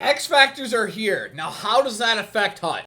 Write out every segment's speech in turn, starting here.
X Factors are here. Now, how does that affect HUT?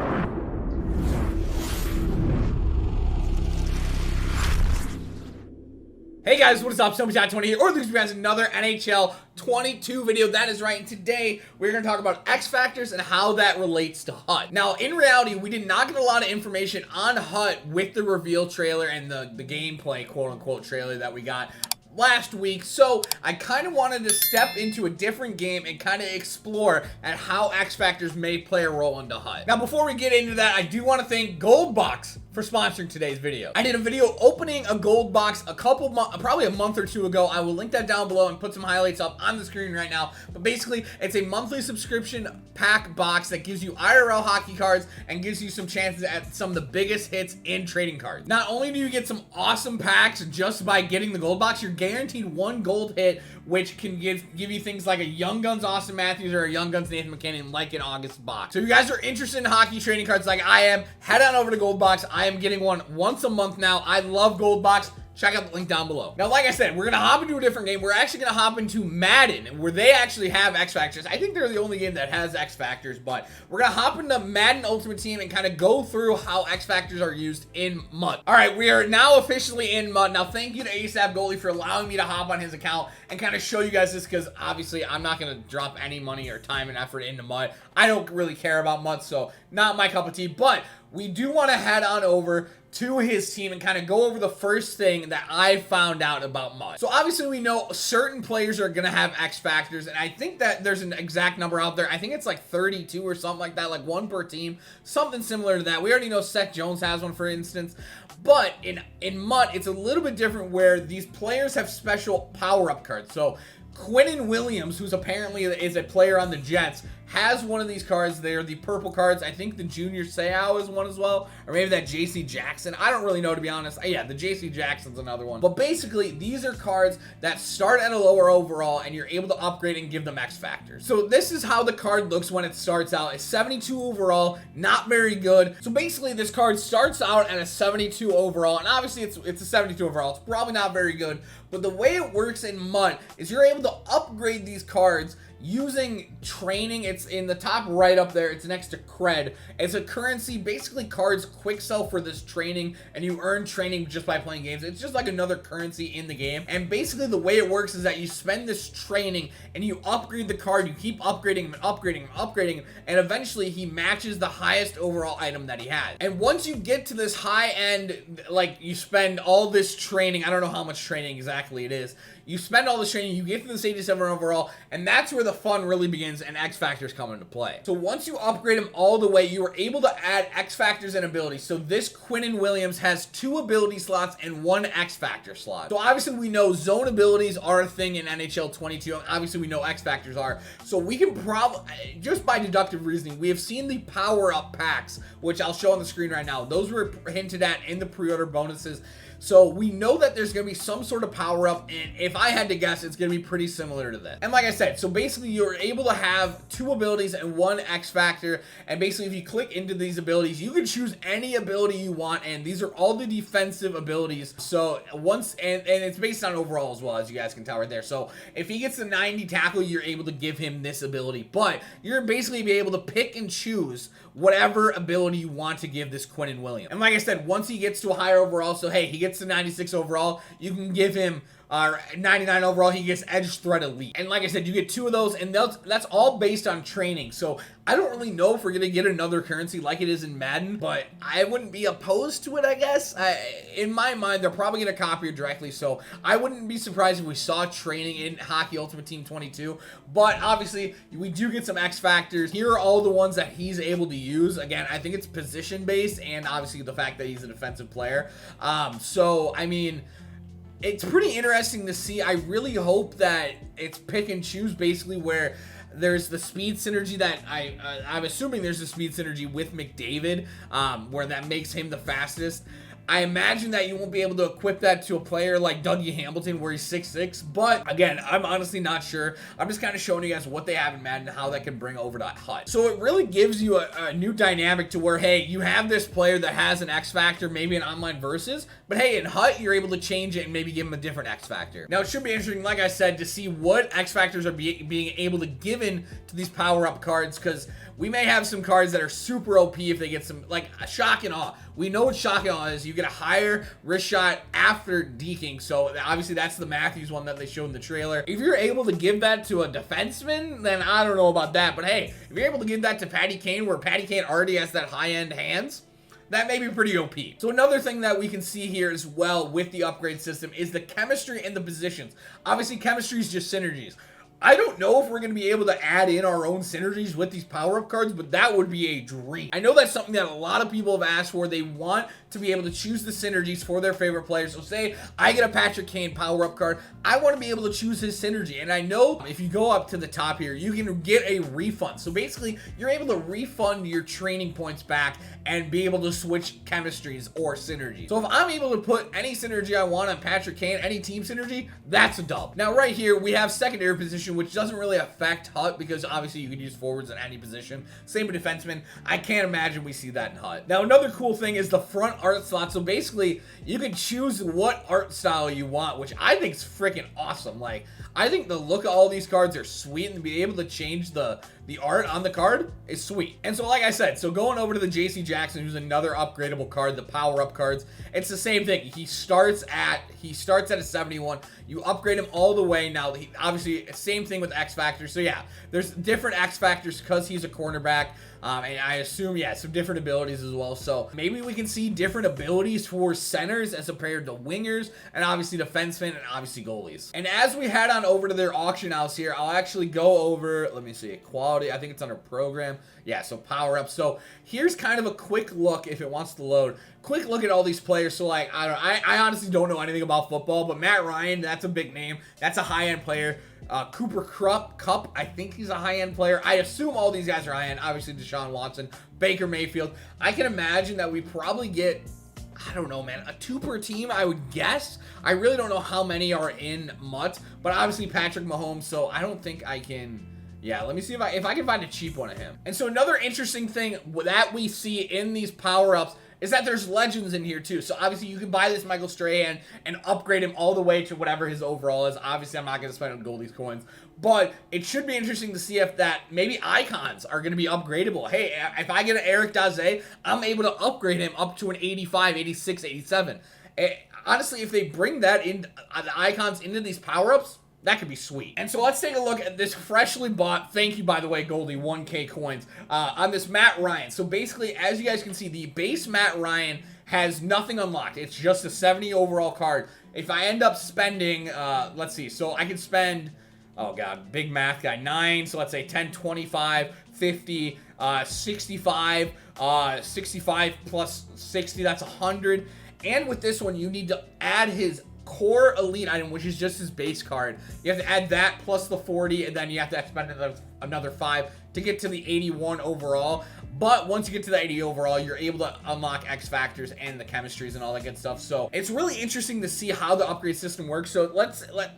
Hey guys, what is up? SoMyTime20 here, or there's guys another NHL 22 video. That is right, and today we're going to talk about X Factors and how that relates to HUT. Now, in reality, we did not get a lot of information on HUT with the reveal trailer and the gameplay, quote-unquote, trailer that we got last week, so I kind of wanted to step into a different game and kind of explore at how X Factors may play a role into HUT. Now, before we get into that, I do want to thank Goldbox for sponsoring today's video. I did a video opening a gold box probably a month or two ago. I will link that down below and put some highlights up on the screen right now. But basically, it's a monthly subscription pack box that gives you IRL hockey cards and gives you some chances at some of the biggest hits in trading cards. Not only do you get some awesome packs just by getting the gold box, you're guaranteed one gold hit, which can give you things like a Young Guns Auston Matthews or a Young Guns Nathan McKinnon, like an August box. So if you guys are interested in hockey trading cards like I am, head on over to Goldbox. I am getting one once a month now. I love Goldbox. Check out the link down below. Now, like I said, we're going to hop into a different game. We're actually going to hop into Madden, where they actually have X Factors. I think they're the only game that has X Factors, but we're going to hop into Madden Ultimate Team and kind of go through how X Factors are used in MUT. All right, we are now officially in MUT. Now, thank you to ASAP Goalie for allowing me to hop on his account and kind of show you guys this, because obviously I'm not going to drop any money or time and effort into MUT. I don't really care about MUT, so not my cup of tea, but we do want to head on over to his team and kind of go over the first thing that I found out about MUT. So obviously we know certain players are going to have X Factors, and I think that there's an exact number out there. I think it's like 32 or something like that, like one per team, something similar to that. We already know Seth Jones has one, for instance, but in MUT, it's a little bit different where these players have special power-up cards. So Quinnen Williams, who's apparently is a player on the Jets, has one of these cards. They're the purple cards. I think the Junior Seau is one as well, or maybe that JC Jackson. I don't really know, to be honest. Yeah, the JC Jackson's another one. But basically, these are cards that start at a lower overall, and you're able to upgrade and give them X Factors. So this is how the card looks when it starts out. It's 72 overall, not very good. So basically, this card starts out at a 72 overall, and obviously it's a 72 overall. It's probably not very good, but the way it works in MUT is you're able to upgrade these cards using training. It's in the top right up there. It's next to cred. It's a currency. Basically, cards quick sell for this training, and you earn training just by playing games. It's just like another currency in the game. And basically, the way it works is that you spend this training and you upgrade the card. You keep upgrading him and upgrading him and upgrading him, and eventually he matches the highest overall item that he has. And once you get to this high end, like you spend all this training, I don't know how much training exactly it is. You spend all this training, you get to this 87 overall, and that's where the fun really begins and X Factors come into play. So once you upgrade him all the way, you are able to add X Factors and abilities. So this Quinnen Williams has 2 ability slots and 1 X Factor slot. So obviously we know zone abilities are a thing in NHL 22. Obviously we know X Factors are. So we can probably, just by deductive reasoning, we have seen the power-up packs, which I'll show on the screen right now. Those were hinted at in the pre-order bonuses. So we know that there's going to be some sort of power up, and if I had to guess, it's going to be pretty similar to this. And like I said, so basically you're able to have 2 abilities and 1 X Factor, and basically if you click into these abilities, you can choose any ability you want, and these are all the defensive abilities. So once, and it's based on overall as well, as you guys can tell right there. So if he gets the 90 tackle, you're able to give him this ability, but you're basically be able to pick and choose whatever ability you want to give this Quinnen Williams. And like I said, once he gets to a higher overall, so hey, he gets to 96 overall, you can give him 99 overall, he gets Edge Threat Elite. And like I said, you get 2 of those, and that's all based on training. So I don't really know if we're going to get another currency like it is in Madden, but I wouldn't be opposed to it, I guess. In my mind, they're probably going to copy it directly, so I wouldn't be surprised if we saw training in Hockey Ultimate Team 22. But obviously, we do get some X Factors. Here are all the ones that he's able to use. Again, I think it's position-based, and obviously the fact that he's a defensive player. So, I mean, it's pretty interesting to see. I really hope that it's pick and choose, basically, where there's the speed synergy that I'm assuming there's a speed synergy with McDavid, where that makes him the fastest. I imagine that you won't be able to equip that to a player like Dougie Hamilton where he's 6'6", but again, I'm honestly not sure. I'm just kind of showing you guys what they have in Madden and how that can bring over to HUT. So it really gives you a new dynamic to where, hey, you have this player that has an X Factor, maybe an online versus, but hey, in HUT, you're able to change it and maybe give him a different X Factor. Now, it should be interesting, like I said, to see what X Factors are being able to give in to these power-up cards, because we may have some cards that are super OP if they get some, like, shock and awe. We know what shock and awe is. You get a higher wrist shot after deking, so obviously that's the Matthews one that they showed in the trailer. If you're able to give that to a defenseman, then I don't know about that, but hey, if you're able to give that to Patty Kane, where Patty Kane already has that high-end hands, that may be pretty OP. So another thing that we can see here as well with the upgrade system is the chemistry and the positions. Obviously, chemistry is just synergies. I don't know if we're going to be able to add in our own synergies with these power-up cards, but that would be a dream. I know that's something that a lot of people have asked for. They want to be able to choose the synergies for their favorite players. So say I get a Patrick Kane power-up card, I want to be able to choose his synergy. And I know if you go up to the top here, you can get a refund. So basically, you're able to refund your training points back and be able to switch chemistries or synergies. So if I'm able to put any synergy I want on Patrick Kane, any team synergy, that's a dub. Now right here, we have secondary position, which doesn't really affect HUT because obviously you can use forwards in any position. Same with defensemen. I can't imagine we see that in HUT. Now another cool thing is the front art slot. So basically you can choose what art style you want, which I think is freaking awesome. Like, I think the look of all these cards are sweet, and to be able to change the art on the card is sweet. And so like I said, so going over to the JC Jackson, who's another upgradable card, the power-up cards, it's the same thing. He starts at a 71. You upgrade him all the way. Now, obviously, same thing with X Factors. So yeah, there's different X Factors because he's a cornerback. And I assume, yeah, some different abilities as well. So maybe we can see different abilities for centers as compared to wingers, and obviously defensemen, and obviously goalies. And as we head on over to their auction house here, I'll actually go over, let me see, quality. I think it's under program. Yeah, so power up. So here's kind of a quick look, if it wants to load. Quick look at all these players. So like, I honestly don't know anything about football, but Matt Ryan, that's a big name. That's a high-end player. Cooper Kupp, I think he's a high-end player. I assume all these guys are high-end. Obviously, Deshaun Watson, Baker Mayfield. I can imagine that we probably get, I don't know, man, a 2 per team, I would guess. I really don't know how many are in MUT, but obviously Patrick Mahomes, so I don't think I can. Yeah, let me see if I can find a cheap one of him. And so another interesting thing that we see in these power-ups is that there's legends in here too. So obviously you can buy this Michael Strahan and upgrade him all the way to whatever his overall is. Obviously I'm not going to spend on Goldie's coins, but it should be interesting to see if that maybe icons are going to be upgradable. Hey, if I get an Eric Daze, I'm able to upgrade him up to an 85, 86, 87. Honestly, if they bring that in, the icons into these power-ups, that could be sweet. And so let's take a look at this freshly bought, thank you by the way, Goldie, 1K coins, on this Matt Ryan. So basically, as you guys can see, the base Matt Ryan has nothing unlocked. It's just a 70 overall card. If I end up spending, let's see, so I can spend, oh god, big math guy, 9, so let's say 10, 25, 50, 65, 65 plus 60, that's 100. And with this one, you need to add his core elite item, which is just his base card. You have to add that plus the 40, and then you have to spend another 5 to get to the 81 overall. But once you get to the 80 overall, you're able to unlock X Factors and the chemistries and all that good stuff. So it's really interesting to see how the upgrade system works. So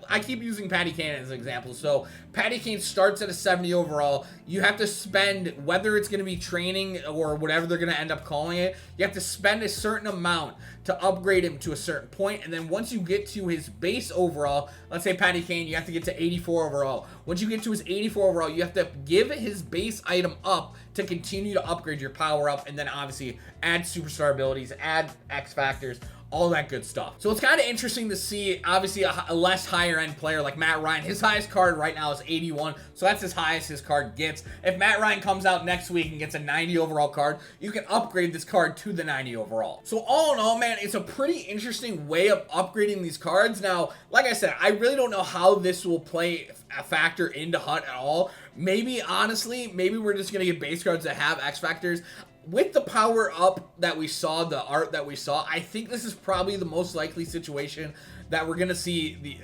I keep using Patty Kane as an example. So Patty Kane starts at a 70 overall. You have to spend, whether it's going to be training or whatever they're going to end up calling it, you have to spend a certain amount to upgrade him to a certain point. And then once you get to his base overall, let's say Patty Kane, you have to get to 84 overall. Once you get to his 84 overall, you have to give his base item up to continue to upgrade your power up, and then obviously add superstar abilities, add X Factors, all that good stuff. So it's kind of interesting to see, obviously, a less higher end player like Matt Ryan. His highest card right now is 81, so that's as high as his card gets. If Matt Ryan comes out next week and gets a 90 overall card, you can upgrade this card to the 90 overall. So all in all, man, it's a pretty interesting way of upgrading these cards. Now, like I said, I really don't know how this will play a factor into HUT at all. Maybe, honestly, maybe we're just going to get base cards that have X Factors. with the power up that we saw, the art that we saw, I think this is probably the most likely situation that we're gonna see the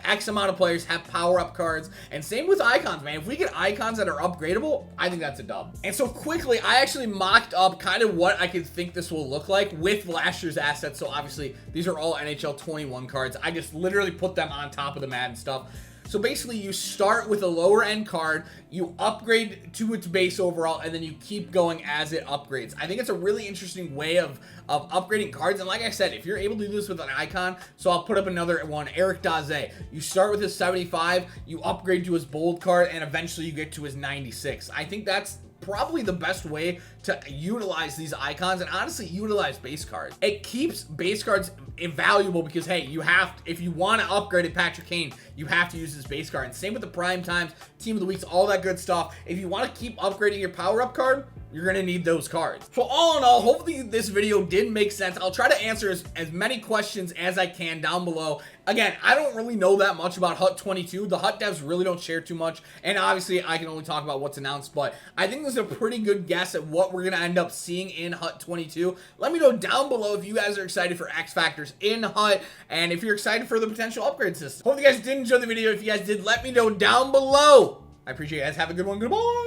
X amount of players have power up cards. And same with icons, man. If we get icons that are upgradable, I think that's a dub. And so quickly, I actually mocked up kind of what I could think this will look like with last year's assets. So obviously these are all NHL 21 cards. I just literally put them on top of the Madden stuff. So basically, you start with a lower end card, you upgrade to its base overall, and then you keep going as it upgrades. I think it's a really interesting way of upgrading cards. And like I said, if you're able to do this with an icon, so I'll put up another one, Eric Daze. You start with his 75, you upgrade to his bold card, and eventually you get to his 96. I think that's probably the best way to utilize these icons and honestly utilize base cards. It keeps base cards invaluable because, hey, you have, if you want to upgrade it, Patrick Kane, you have to use this base card. And same with the prime times, team of the weeks, all that good stuff. If you want to keep upgrading your power up card, you're going to need those cards. So all in all, hopefully this video did make sense. I'll try to answer as many questions as I can down below. Again, I don't really know that much about HUT 22. The HUT devs really don't share too much. And obviously, I can only talk about what's announced. But I think this is a pretty good guess at what we're going to end up seeing in HUT 22. Let me know down below if you guys are excited for XFactors in HUT. And if you're excited for the potential upgrade system. Hope you guys did enjoy the video. If you guys did, let me know down below. I appreciate you guys. Have a good one. Goodbye.